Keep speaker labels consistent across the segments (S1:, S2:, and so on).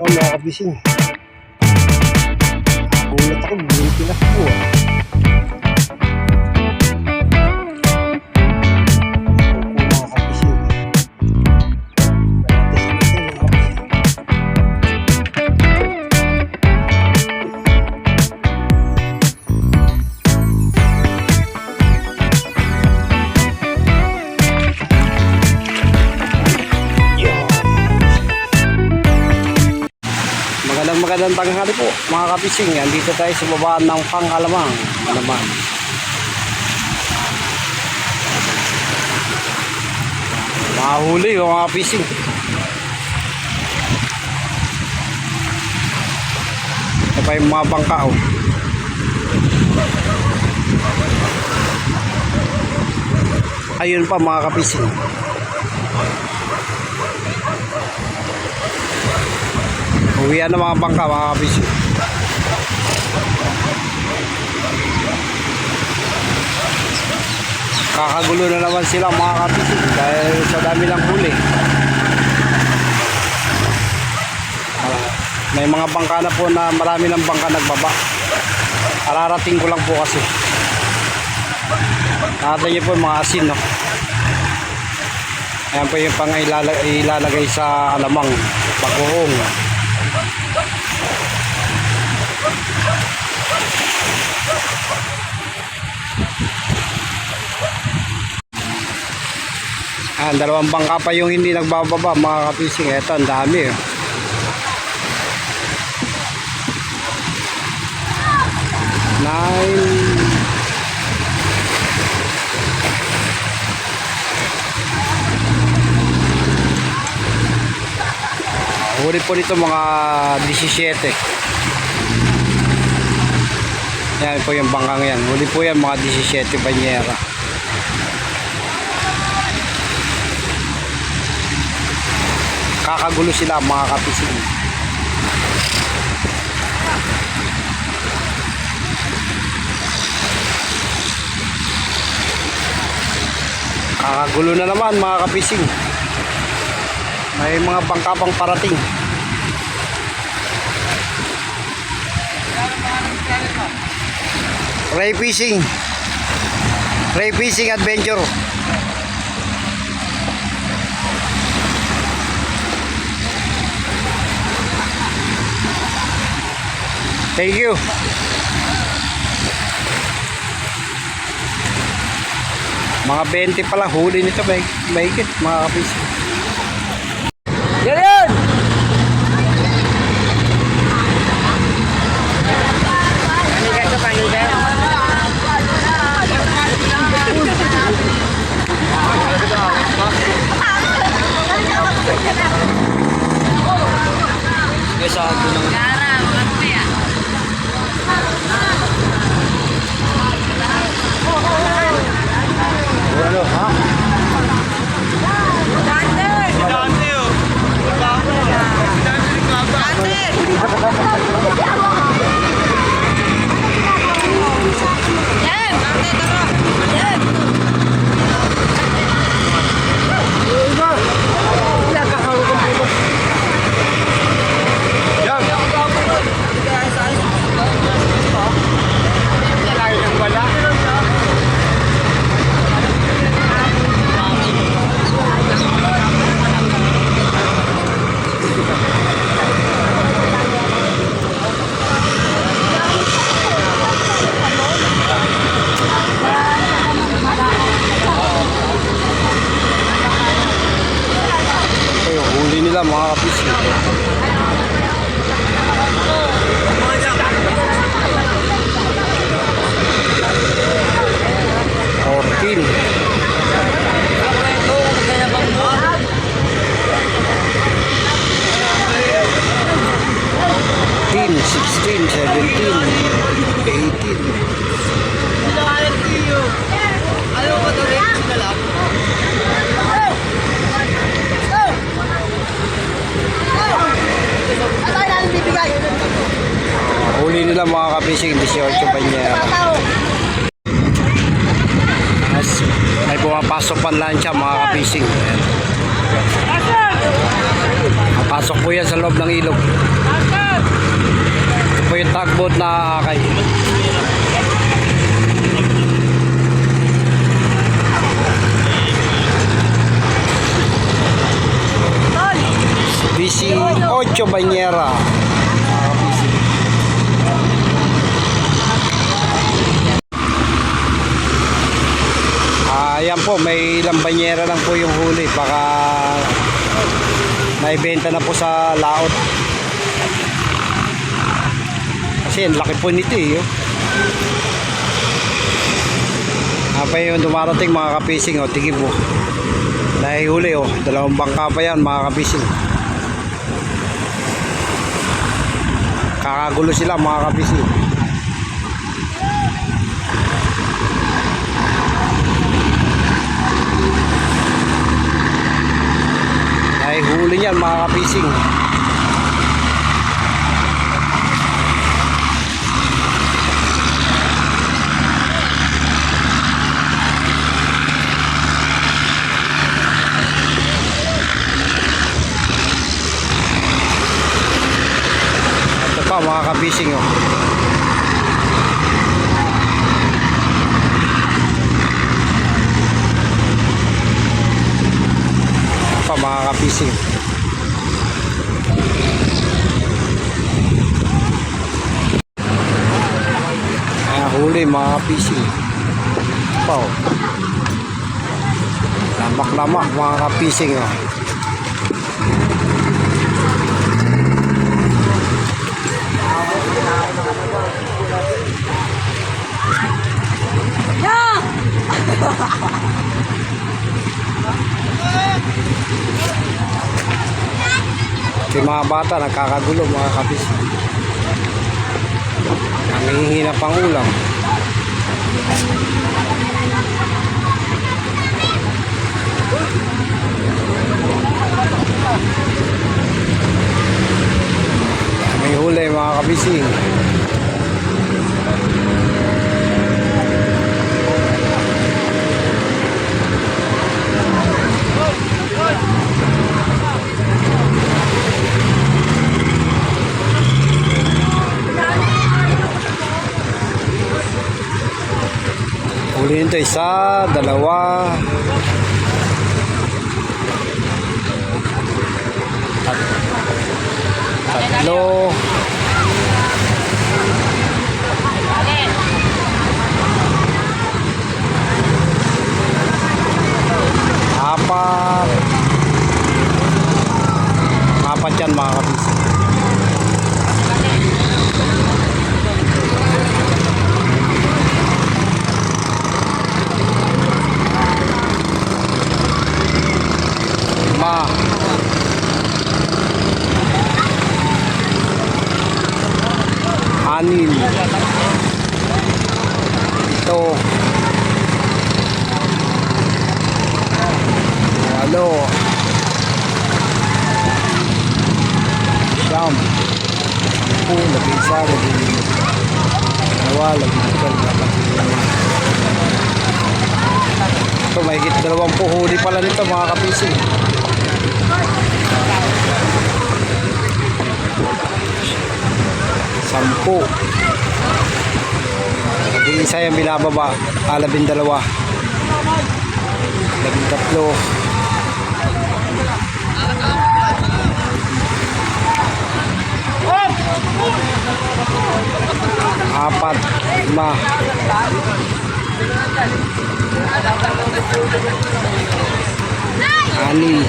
S1: Oh, mga kabising. Ulat ako, bumili tinakbo ah. Mga kabising. Magandang tanghali po mga kapising. Andito tayo sa babaan ng Pangalamang naman. Mahuli mga kapising. Ito pa yung mga bangka oh. Ayun pa mga kapising. Uwian ng mga bangka mga kapising. Kakagulo na naman sila mga kapising dahil sa dami ng huli. May mga bangka na po na marami ng bangka nagbaba. Ararating ko lang po kasi. Nakita niyo po mga asin no. Ayan po yung pang ilalagay sa alamang bagoong. Dalawang bangka pa yung hindi nagbababa mga kapising. Eto ang dami oh. Huli po nito mga 17. Yan po yung bangkang yan. Huli po yan mga 17 banyera. Kakagulo sila mga kapising. Kakagulo na naman mga kapising. May mga bangka pang parating. Ray fishing adventure. Thank you. Mga 20 pala huli nito, mahigit mga kapising. Yan yan! Yes, ako nang ano, ha? Mga kapising. 16, 17, 18. Huli nila mga kapising 18 banyera. May pumapasok pa lang siya mga kapising. Pasok po yan sa loob ng ilog. Ito po yung tugboat na akay. DC-8 Banyera. Ayan po, may ilang banyera lang po yung huli. Baka naibenta na po sa laot. Kasi ang laki po nito eh. Apa yung dumarating mga kapising, oh, tigib po. Nahihuli oh, 2 bangka pa yan mga kapising. Kakagulo sila mga kapising. Nahihuli niyan mga kapising. Mga kabising oh. Pa mga kabising. Huli mga kabising. Pa oh. Lamak-lamak mga kabising oh. Yung mga bata nagkakagulo mga kapis. Nangihingi na pang ulam. May huli mga kabising. Huli nito 1, 2, 3, 4, 4 yan mga kabis. Anin. Ito. Halo. Siyam. 10, 11, 12, 13. Ito, may higit 20 huli pala nito mga kapising. Sampu. Yung isa yung binababa. 12. 13. Apat. 5. 6.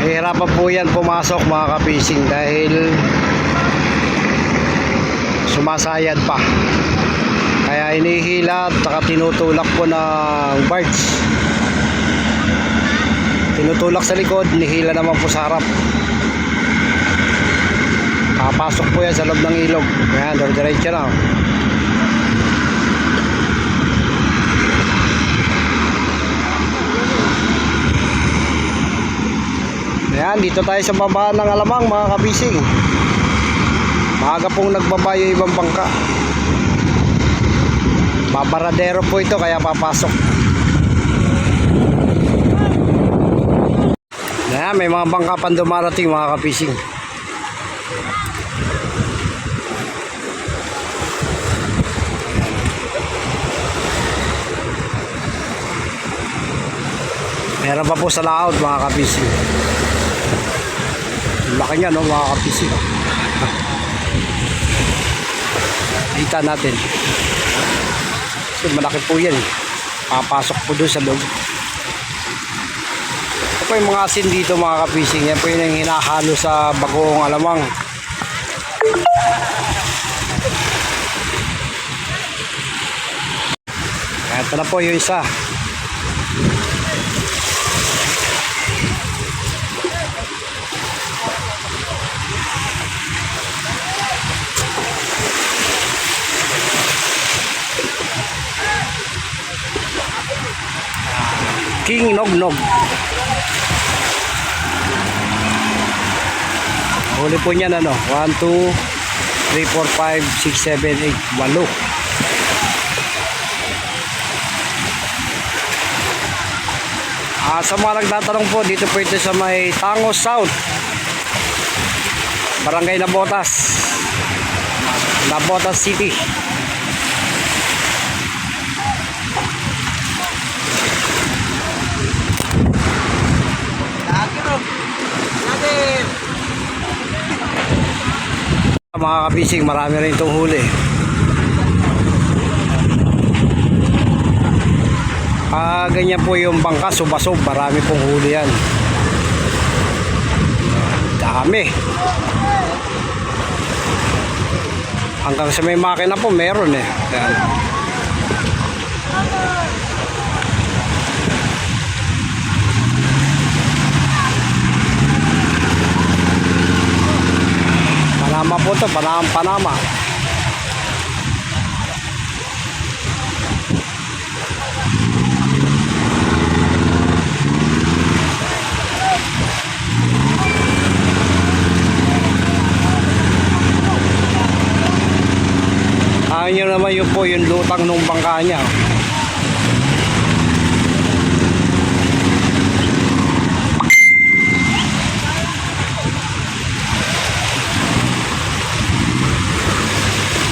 S1: Nahihirapan po yan pumasok mga kapising dahil sumasayad pa. Kaya inihila at saka tinutulak po ng barge. Tinutulak sa likod, inihila naman po sa harap. Papasok po yan sa loob ng ilog. Ayan, diretso na. Yan, dito tayo sa baba ng Alamang mga kabising. Maaga pong nagbaba yung ibang bangka. Babaradero po ito kaya papasok. Yan, may mga bangka pang dumarating mga kabising. Meron pa po sa laot mga kabising. Laki niya no mga kabising. Kita natin. Kasi malaki po yan. Papasok po doon sa loob. Ito po yung mga asin dito mga kabising. Yan po yung hinahalo sa bagoong alamang. Ito na po yung isa. King Nognog. Huli po niyan ano, 1, 2, 3, 4, 5, 6, 7, 8, 8. Sa mga nagtatanong po, dito po ito sa may Tangos South, Barangay Nabotas, Nabotas City. Mga kabising, marami rin itong huli. Ganyan po yung bangka, subasob, marami pong huli yan. Dami. Hanggang sa may makina po meron eh. Yan. Panama po ito, Panama. Yun naman yun po yung lutang ng bangka niya.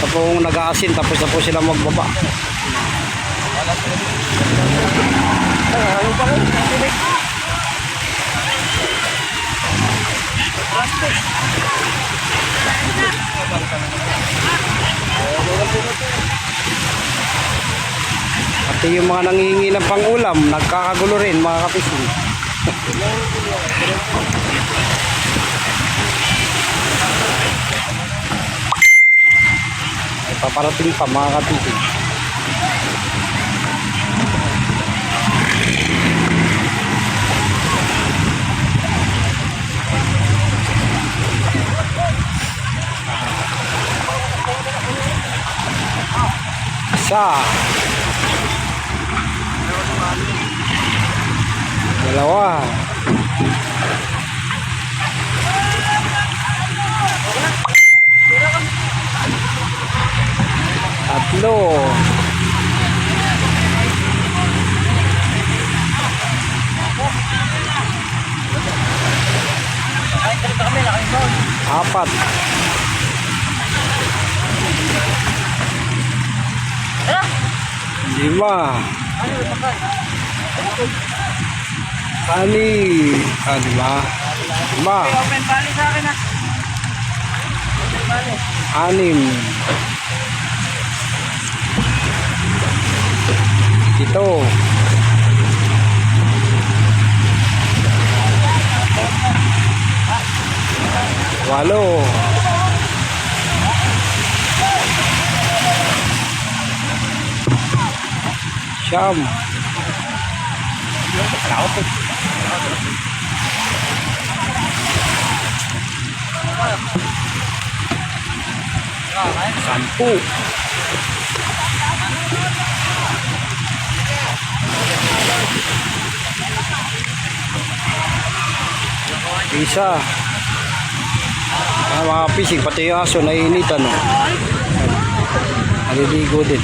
S1: Tapos nag-aasin tapos na po sila magbaba. Pati yung mga nangihingi ng pang-ulam, nagkakagulo rin mga kapising. Ay, paparating pa mga kapising. Isa. Dalawa. Tatlo. Apat. Lima. Ani, lima. Lima.
S2: Open bali sa akin na. Open bali.
S1: Anim. Ito. Walo. Siyam. Sampu. Isa. Mga kapising, pati yung aso naiinitan. No? Naliligo din.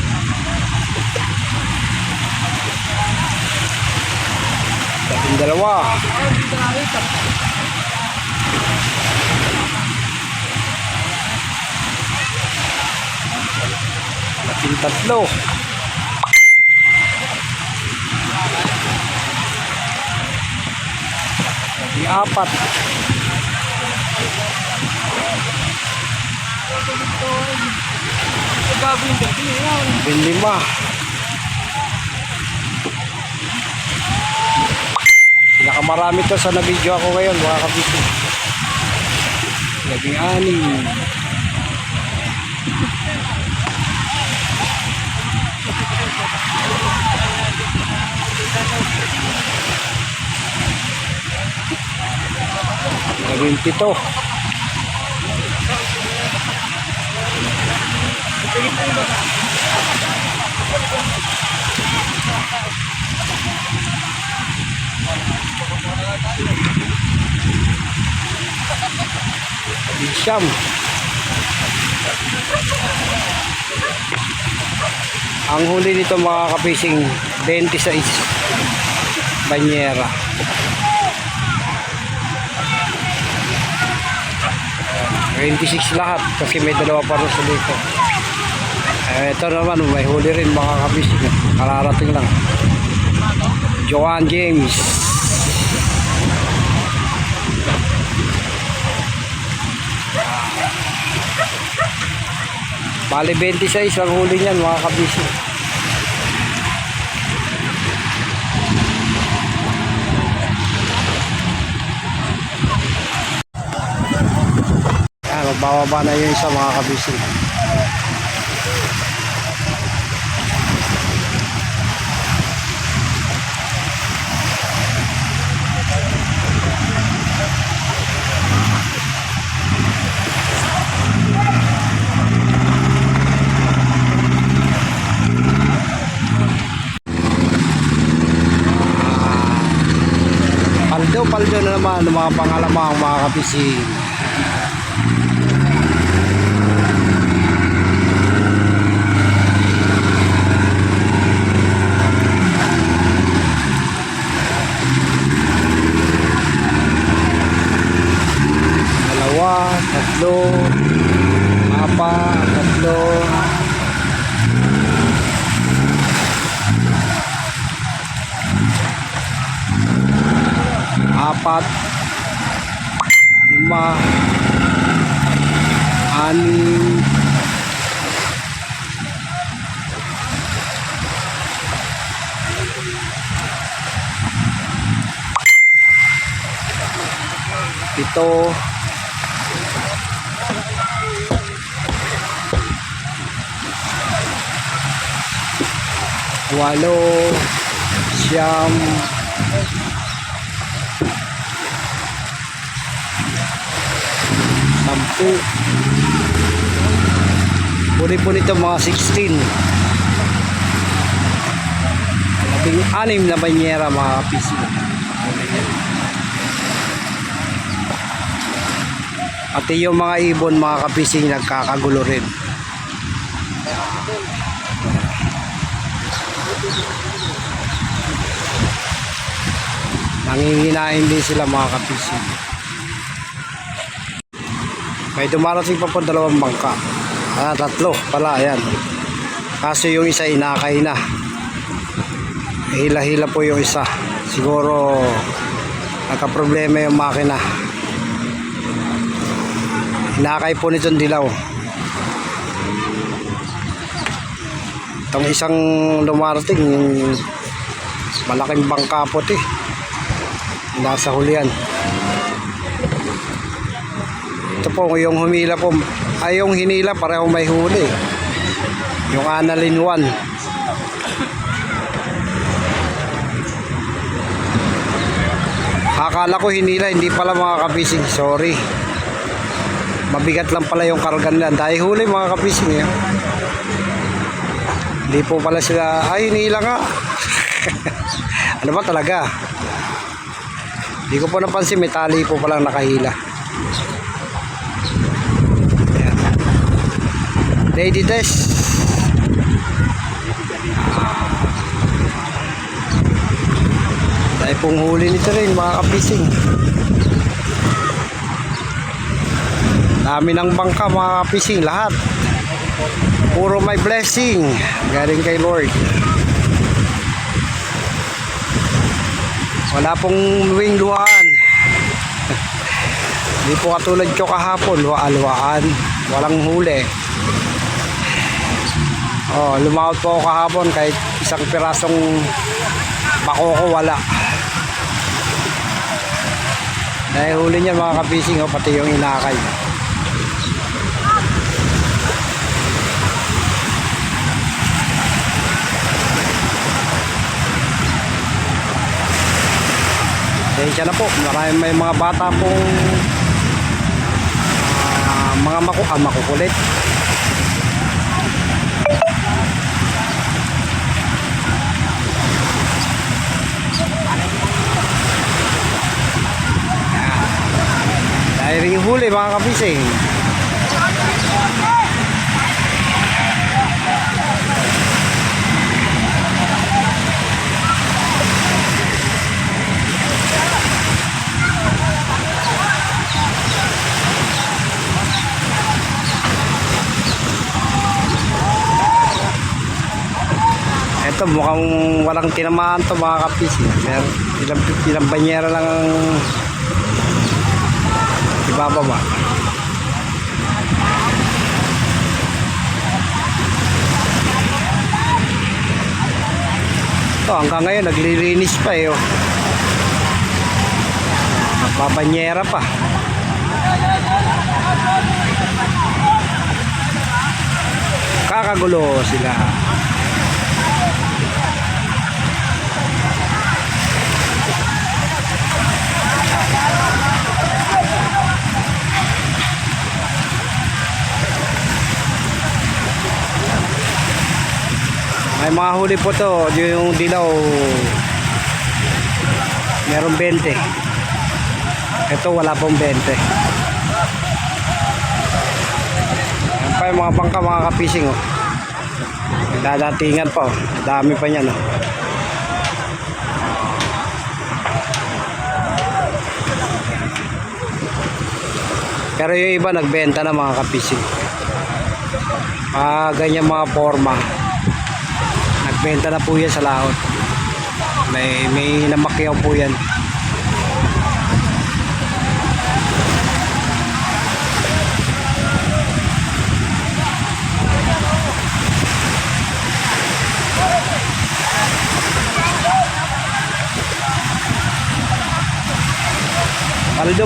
S1: Dating dalawa. Dating tatlo. Dating apat. Dating lima. Pinakamarami to sa na-video ako ngayon mga kabisig. Dating anim. Dating pito. Siyam. Ang huli nito mga kapising 26 banyera. $26 lahat kasi may dalawa pa rin sa dito. Ito naman may huli rin mga kapising. Kararating lang. Joanne James. Bali 26 ang huli niyan mga kabisi. Magbababa na yun isa mga kabisi. Paldo na naman ng mga pangalamang mga kapising. Dalawa, tatlo, apat, tatlo. Apat, lima, anim, pito, walo, siyam, sampu. Huli po nito mga 16. 16 na banyera mga kapisi. Pati yung mga ibon mga kapising nagkakagulo rin. Nanginginain din sila mga kapising. May dumarating pa po dalawang bangka. Tatlo pala, ayan. Kaso yung isa inakay na. Hila-hila po yung isa. Siguro nagka-problema yung makina. Inakay po nitong dilaw. Itong isang dumarating, malaking bangka po ito. Nasa hulihan. Ito po yung humila po, ay yung hinila pareho may huli. Yung Annalyn 1. Akala ko hinila, hindi pala mga kapising. Sorry. Mabigat lang pala yung karga nila. Dahil huli mga kapising. Hindi po pala sila, ay hinila nga. Ano ba talaga? Hindi ko po napansin, may tali po palang nakahila. Ayan. Lady Des. Dahil pong huli nito rin mga kapising. Dami ng bangka mga kapising, lahat. Puro may blessing galing kay Lord. Wala pong wing luhaan. Hindi po katulad ko kahapon, luhaan. Walang huli. Oh, lumawat po ako kahapon kahit isang pirasong bakoko wala. Dahil huli niyan mga kapising, oh, pati yung inakay. Pasensya na po, may mga bata pong mga makukulit. Dahil rin huli mga kapising. Ito mukhang walang tinamaan to mga kapising. Ilang banyera lang ang ibababa. Ito hanggang ngayon naglilinis pa eh. Oh. Babanyera pa. Kakagulo sila. May mga huli po to, yung dilaw meron 20. Ito wala pong 20. Yan pa yung mga bangka mga kapising oh. Dadatingan pa oh. Dami pa niyan oh. Pero yung iba nagbenta na mga kapising. Ganyan mga forma. Nagbenta na po yan sa laot. May namakyaw po yan.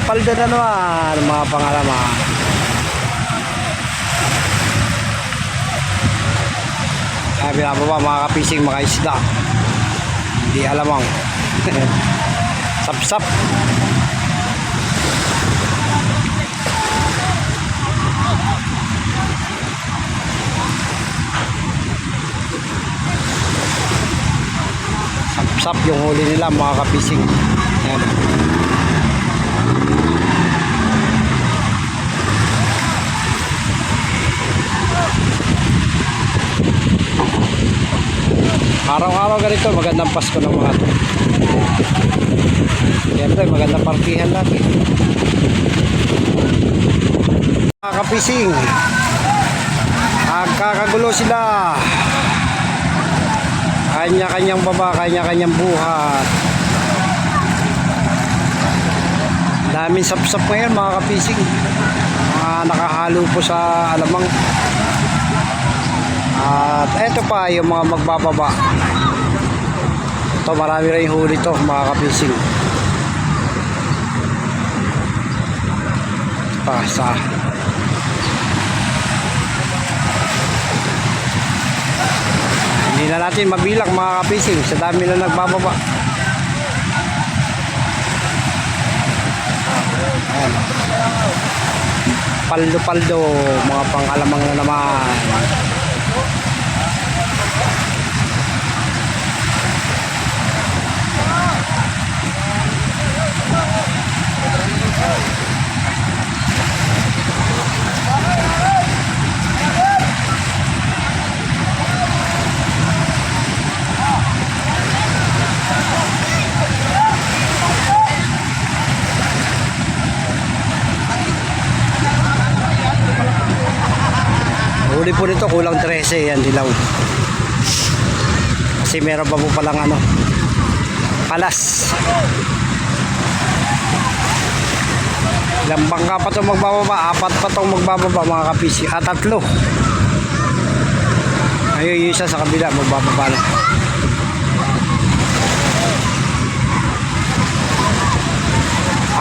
S1: Paldo na naman mga pangalaman. Sabi na ba mga kapising, mga isda. Hindi alamang. Sap-sap. Sap-sap yung huli nila mga kapising. Yan. Araw-araw ganito, magandang Pasko ng mga to. Siyempre, magandang partihan lagi. Mga kapising, kakagulo sila. Kanya-kanyang baba, kanya-kanyang buhat. Daming sap-sap ngayon mga kapising. Nakahalo po sa alamang. At eto pa yung mga magbababa. Ito marami rin huli to mga kapising. Pasa. Hindi na natin mabilang mga kapising sa dami na nagbababa. Ayan. Paldo-paldo mga pang-alamang na naman. Huli po nito kulang 13 yan dilaw. Kasi meron pa po palang ano, palas. Ilang bangka pa itong magbababa? 4 pa itong magbababa mga kapising. 3. Ayun yung isa sa kabila magbababa na.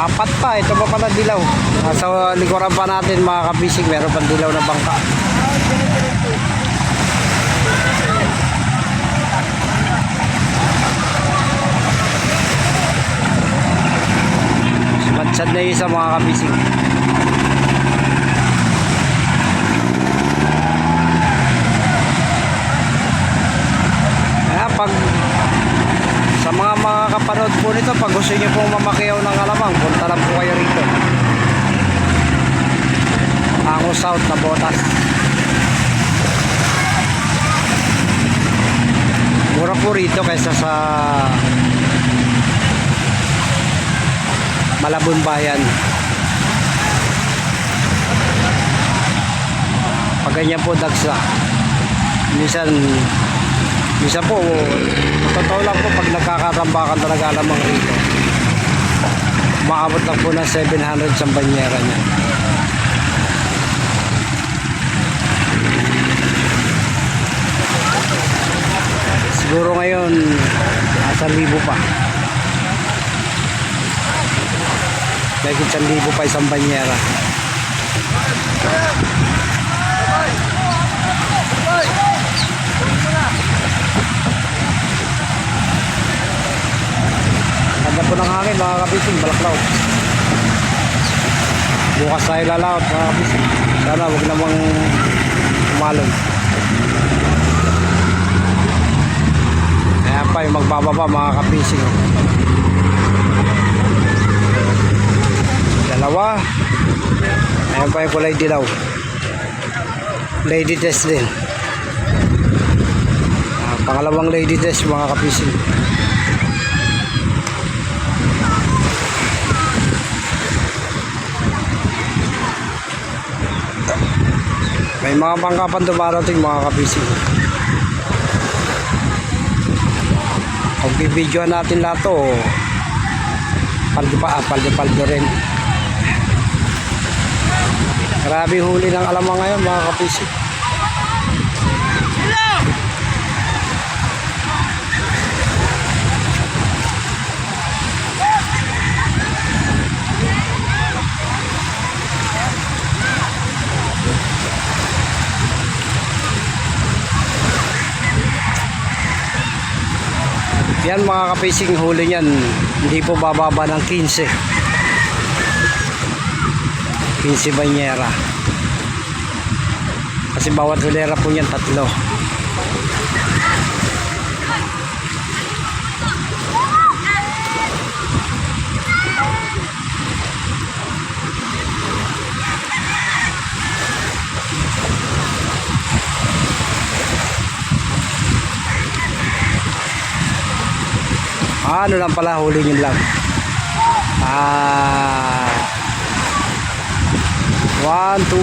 S1: Apat pa, ito pa pala dilaw. Nasa likuran pa natin mga kapising, meron pang dilaw na bangka. Sumatsad na yung isa mga kapising. Kaya pag sa mga kapanood po nito, pag gusto nyo pong mamakiyaw ng alamang, punta lang po kayo rito. Ango South na Botas. Mura po rito kaysa sa Malabon Bayan. Pag ganyan po dagsa. Minsan po, totoo lang po pag nagkakatambakan talaga lamang rito. Maabot lang po ng 700 sa banyera niya. Siguro ngayon, nasa 1,000 pa. Dahil 1,000 pa isang banyera. Ganda po ng hangin mga kapising, balaklaw. Bukas tayo lalaot mga kapising. Sana huwag namang umalon. Ayan pa yung magbababa mga kapising. Dalawa. Ayan pa yung kulay dilaw. Lady test din. Pangalawang lady test mga kapising. May mga bangka pa dumarating mga kapising. Kung bibidyoan natin lahat to, paldo rin. Grabe huli ng alamang ngayon mga kapising. Yan mga kapising, huli niyan hindi po bababa ng 15 banyera, kasi bawat hulera po niyan 3. Ano lang pala, huli nyo lang. 1, 2,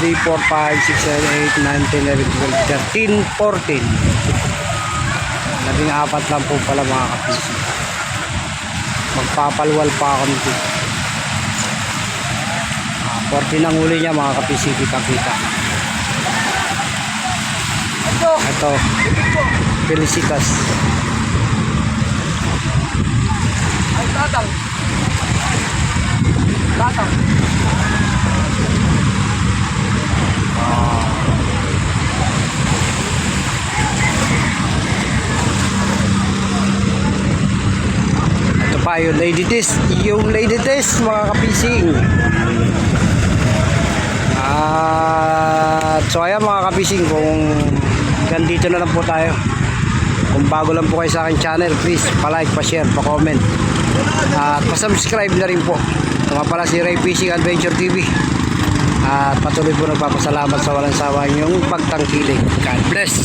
S1: 3, 4, 5, 6, 7, 8, 9, 10, 11, 12, 13, 14. 14 lang po pala mga kapising. Magpapalwal pa ako nito. 14 ang huli niya mga kapising, kita-kita. Ito, Felicitas.
S2: Tatang.
S1: Ito pa yung lady test. Yung lady test mga kapising. So ayan mga kapising, kung ganito na lang po tayo. Kung bago lang po kayo sa aking channel, please pa-like, pa-share, pa-comment. At pa-subscribe na rin po. Ito nga pala si Ray Fishing Adventure TV. At patuloy po nagpapasalamat sa walang sawa niyong pagtangkilik. God bless!